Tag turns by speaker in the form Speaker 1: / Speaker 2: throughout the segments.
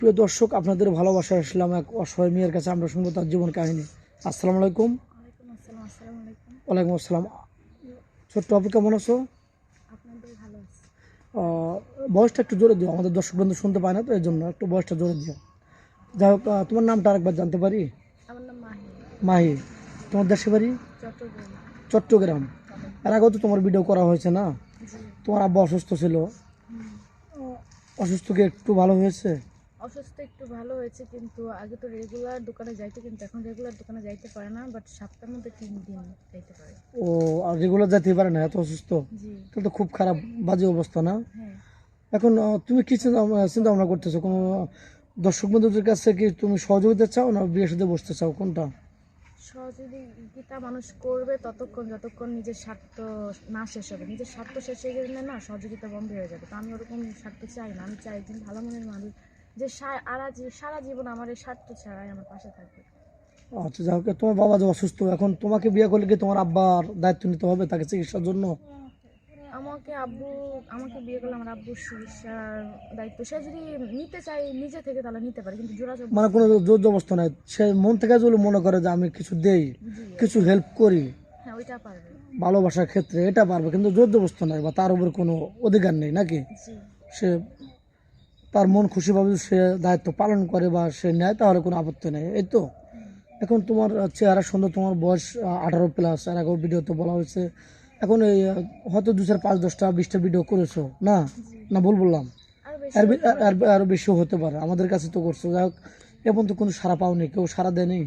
Speaker 1: প্রিয় দর্শক, আপনাদের ভালোবাসা আসলাম এক অসহায় মেয়ের কাছে। আমরা শুনবো তার জীবন কাহিনী। আসসালামু আলাইকুম।
Speaker 2: ওয়ালাইকুম আসসালাম। আসসালামু আলাইকুম।
Speaker 1: ওয়ালাইকুম আসসালাম। ছোট্ট আপু, কেমন আছো?
Speaker 2: আপনাদের ভালো আছে?
Speaker 1: বয়সটা একটু জোরে দিও, আমাদের দর্শক বন্ধু শুনতে পায় না, তো এই জন্য একটু বয়সটা জোরে দিও। যাই হোক, তোমার নামটা আরেকবার জানতে পারি?
Speaker 2: আমার নাম মাহি।
Speaker 1: মাহি। তোমার দেশে বাড়ি?
Speaker 2: চট্টগ্রাম।
Speaker 1: চট্টগ্রাম। এর আগেও তো তোমার ভিডিও করা হয়েছে না?
Speaker 2: জি।
Speaker 1: তোমার আব্বা অসুস্থ ছিল,
Speaker 2: হুম।
Speaker 1: অসুস্থ কি একটু ভালো হয়েছে?
Speaker 2: অসুস্থ একটু ভালো হয়েছে, কিন্তু আগে তো রেগুলার দোকানে যাইতো, কিন্তু এখন রেগুলার দোকানে যাইতে পারে না, বাট সপ্তাহের মধ্যে 3 দিন যাইতে পারে।
Speaker 1: ও, আর রেগুলার যেতে পারে না, এত অসুস্থ?
Speaker 2: জি।
Speaker 1: তাহলে তো খুব খারাপ, বাজে অবস্থা না?
Speaker 2: হ্যাঁ।
Speaker 1: এখন তুমি কি চিন্তা ভাবনা করতেছো? কোনো দর্শক বন্ধুদের কাছে কি তুমি সহযোগিতা চাও, না বিয়ের সাথে বসতে চাও, কোনটা?
Speaker 2: সহযোগিতা মানুষ করবে ততক্ষণ যতক্ষণ নিজের স্বার্থ না শেষ হবে। নিজের স্বার্থ শেষ হয়ে গেলে না সহযোগিতা বন্ধ হয়ে যাবে। তো আমি ওরকম স্বার্থ চাই না। আমি চাই একজন ভালো মনের মানুষ যে সারা জীবন আমার এই স্বার্থ ছাড়াই আমার পাশে থাকবে।
Speaker 1: আচ্ছা, যাই হোক, তোমার বাবা যে অসুস্থ, এখন তোমাকে বিয়ে করলে কি তোমার আব্বার দায়িত্ব নিতে হবে তাকে চিকিৎসার জন্য?
Speaker 2: আমাকে বিয়ে করলে আমার আব্বুর চিকিৎসার দায়িত্ব সে যদি নিতে চায় নিজে থেকে তাহলে নিতে পারে, কিন্তু জোড়া
Speaker 1: মানে কোনো জোর জবরদস্ত নাই, সে মন থেকে যদি মনে করে যে আমি কিছু দেই,
Speaker 2: জি,
Speaker 1: কিছু হেল্প করি
Speaker 2: হ্যাঁ ওইটা পারবে।
Speaker 1: ভালোবাসার ক্ষেত্রে, এটা পারবে, কিন্তু জোর জবরদস্ত নাই বা তার উপর কোনো অধিকার নেই নাকি?
Speaker 2: জি।
Speaker 1: সে তার মন খুশিভাবে যদি সে দায়িত্ব পালন করে বা সে নেয়, তাহলে কোনো আপত্তি নেই, এই তো। এখন তোমার চেহারা সুন্দর, তোমার বয়স 18+, এর আগেও ভিডিওতে বলা হয়েছে। এখন এই হয়তো 2, 4, 5, 10টা 20টা ভিডিও করেছো না?
Speaker 2: জি।
Speaker 1: না ভুল বললাম?
Speaker 2: আরো বেশি হতে পারে।
Speaker 1: আরো বেশিও হতে পারে, আমাদের কাছে তো করছো। যাই হোক, এখন তো কোনো সাড়া পাওনি, কেউ সাড়া দেয়নি?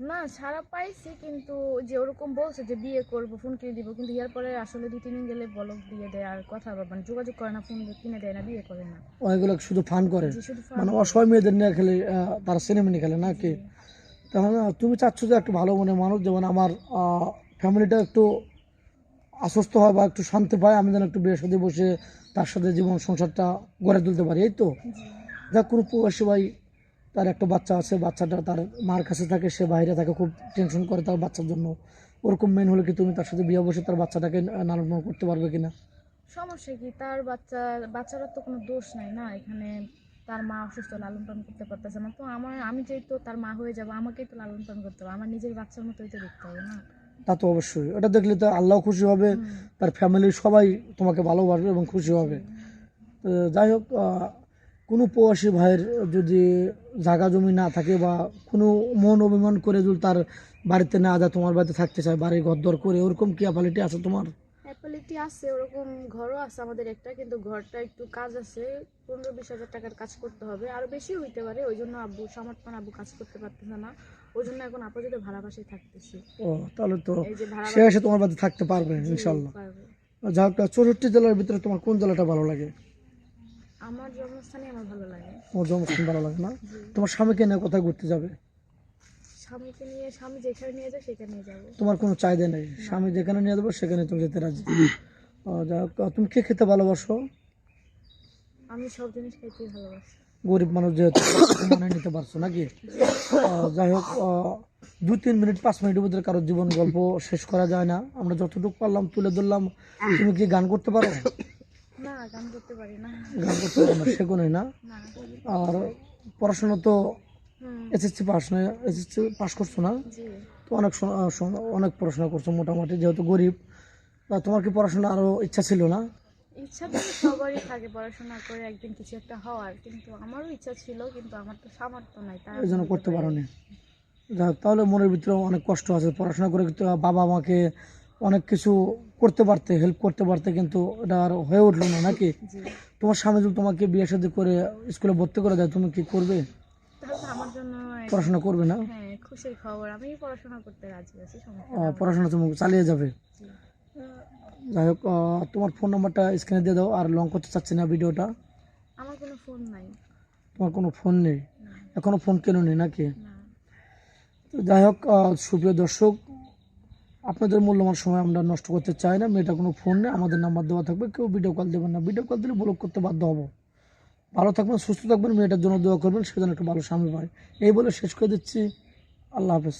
Speaker 2: না, সারা পাইছি, কিন্তু যে ওরকম বলছে যে বিয়ে করবো, ফোন কিনে দিব, কিন্তু ইয়ার পরে আসলে 2-3 দিন গেলে বলক দিয়ে দেয়, আর কথা মানে যোগাযোগ করে না, ফোন কিনে দেয় না, বিয়ে করে না।
Speaker 1: ওইগুলো শুধু ফান করে,
Speaker 2: যে শুধু
Speaker 1: মানে
Speaker 2: ফান করে।
Speaker 1: অসহায় মেয়েদের নিয়ে খেলে, তারা সিনেমিনি খেলে নাকি? তাহলে তুমি চাচ্ছ যে একটু ভালো মনের মানুষ, যেমন আমার ফ্যামিলিটা একটু আশ্বস্ত হয় বা একটু শান্তি পায়, আমি যেন একটু বিয়ের সাথে বসে তার সাথে জীবন সংসারটা গড়ে তুলতে পারি, এই তো।
Speaker 2: জি।
Speaker 1: যাক, কোনো প্রবাসী ভাই, তার একটা বাচ্চা আছে, বাচ্চাটা তার মার কাছে থাকে, সে বাইরে থাকে, খুব টেনশন করে তার বাচ্চার জন্য। ওরকম মেন হলে কি তুমি তার সাথে বিয়ে বসে তার বাচ্চাটাকে লালন পালন করতে পারবে কিনা?
Speaker 2: সমস্যা কি, তার বাচ্চারা তো কোনো দোষ নাই না এখানে। তার মা অসুস্থ, লালন পালন করতে পারতেছে না, তো আমি যেই তো তার মা হয়ে যাবো, আমাকেই তো লালন পালন করতে হবে, আমার নিজের বাচ্চার মতোই তো দেখতে হবে না।
Speaker 1: তা তো অবশ্যই, এটা দেখলে তো আল্লাহ খুশি হবে, তার ফ্যামিলির সবাই তোমাকে ভালোবাসবে এবং খুশি হবে। তো যাই হোক, কোনো প্রবাসী ভাইয়ের যদি জায়গা জমি না থাকে বা কোনো মন অভিমান করে যদি তার বাড়িতে না যায়, তোমার বাড়িতে থাকতে চায়, বাড়ি ঘর করে, ওরকম কি অ্যাপালিটি আছে তোমার?
Speaker 2: অ্যাপালিটি আছে, ওরকম ঘরও আছে আমাদের একটা, কিন্তু ঘরটা একটু কাজ আছে, 15-20 হাজার টাকার কাজ করতে হবে, আরো বেশি হইতে পারে। ওই জন্য আব্বু সামর্থ্য না, আব্বু কাজ করতে পারতেছে না, ওই জন্য এখন আপাতত ভাড়া বাসায় থাকতেছি।
Speaker 1: ও, তাহলে তো
Speaker 2: এই যে ভাড়া
Speaker 1: সে এসে তোমার বাড়িতে থাকতে পারবে
Speaker 2: জি
Speaker 1: ইনশাল্লাহ।
Speaker 2: পারবে।
Speaker 1: যাই হোক, 64 জেলার ভিতরে তোমার কোন জেলাটা ভালো লাগে?
Speaker 2: আমার জন্মস্থানই আমার ভালো লাগে।
Speaker 1: তোমার জন্মস্থান ভালো লাগে না?
Speaker 2: জি।
Speaker 1: তোমার স্বামীকে নিয়ে কোথায় ঘুরতে যাবে?
Speaker 2: স্বামীকে নিয়ে, স্বামী যেখানে নিয়ে যায় সেখানে যাবো।
Speaker 1: তোমার কোনো চাহিদা নেই, স্বামী যেখানে নিয়ে যাবো সেখানে তুমি যেতে রাজি? যাই হোক, তুমি কে খেতে ভালোবাসো?
Speaker 2: আমি সব জিনিস খাইতেই ভালোবাসি।
Speaker 1: গরিব মানুষ যেহেতু, মানে নিতে পারছো নাকি? যাই হোক, 2-3 মিনিট 5 মিনিটের ভিতরে কারোর জীবন গল্প শেষ করা যায় না, আমরা যতটুকু পারলাম তুলে ধরলাম। তুমি কি গান করতে পারো?
Speaker 2: না, গান করতে পারি না।
Speaker 1: গান করতে পারো না, শেখো নাই না?
Speaker 2: না।
Speaker 1: আর পড়াশোনা তো
Speaker 2: হুম।
Speaker 1: এসএসসি পাস, না এসএসসি পাস করছো না?
Speaker 2: জি।
Speaker 1: তো অনেক পড়াশোনা করছো মোটামুটি, যেহেতু গরিব। তোমার কি পড়াশোনা আরো ইচ্ছা ছিল না?
Speaker 2: ইচ্ছা তো সবারই থাকে পড়াশোনা করে একদিন কিছু একটা হওয়ার, কিন্তু আমারও ইচ্ছা ছিল, কিন্তু আমার তো সামর্থ্য নাই, তাই
Speaker 1: এই
Speaker 2: আমি
Speaker 1: জন্য
Speaker 2: দিতে
Speaker 1: করতে
Speaker 2: পারি
Speaker 1: পারো
Speaker 2: নাই।
Speaker 1: নি। যাই হোক, তাহলে মনের ভিতরে অনেক কষ্ট আছে, পড়াশোনা করে কিন্তু বাবা আমাকে অনেক কিছু করতে পারতে, হেল্প করতে পারতে, কিন্তু এটা আর হয়ে উঠলো না নাকি?
Speaker 2: জি।
Speaker 1: তোমার স্বামী যদি তোমাকে বিয়ে শাদী করে স্কুলে ভর্তি করে দেয়, তুমি কি করবে?
Speaker 2: তাহলে তো আমার জন্য
Speaker 1: পড়াশোনা করবে না?
Speaker 2: হ্যাঁ খুশির খবর, আমি পড়াশোনা করতে রাজি আছি, সমস্যা নেই আমার।
Speaker 1: পড়াশোনা তুমি চালিয়ে যাবে?
Speaker 2: জি।
Speaker 1: যাই হোক, তোমার ফোন নাম্বারটা স্ক্রিনে দিয়ে দাও, আর লং করতে চাচ্ছি না ভিডিওটা।
Speaker 2: আমার কোনো ফোন নাই।
Speaker 1: তোমার কোনো ফোন নেই?
Speaker 2: না।
Speaker 1: এখনো ফোন কেন নেই নাকি?
Speaker 2: না।
Speaker 1: তো যাই হোক, সুপ্রিয় দর্শক, আপনাদের মূল্যবান সময় আমরা নষ্ট করতে চাই না। মেয়েটা কোনো ফোন নেই, আমাদের নাম্বার দেওয়া থাকবে, কেউ ভিডিও কল দেবেন না, ভিডিও কল দিলে ব্লক করতে বাধ্য হবো। ভালো থাকবেন, সুস্থ থাকবেন, মেয়েটার জন্য দোয়া করবেন, সে যেন একটু ভালো স্বামী পায়। এই বলে শেষ করে দিচ্ছি। আল্লাহ হাফেজ।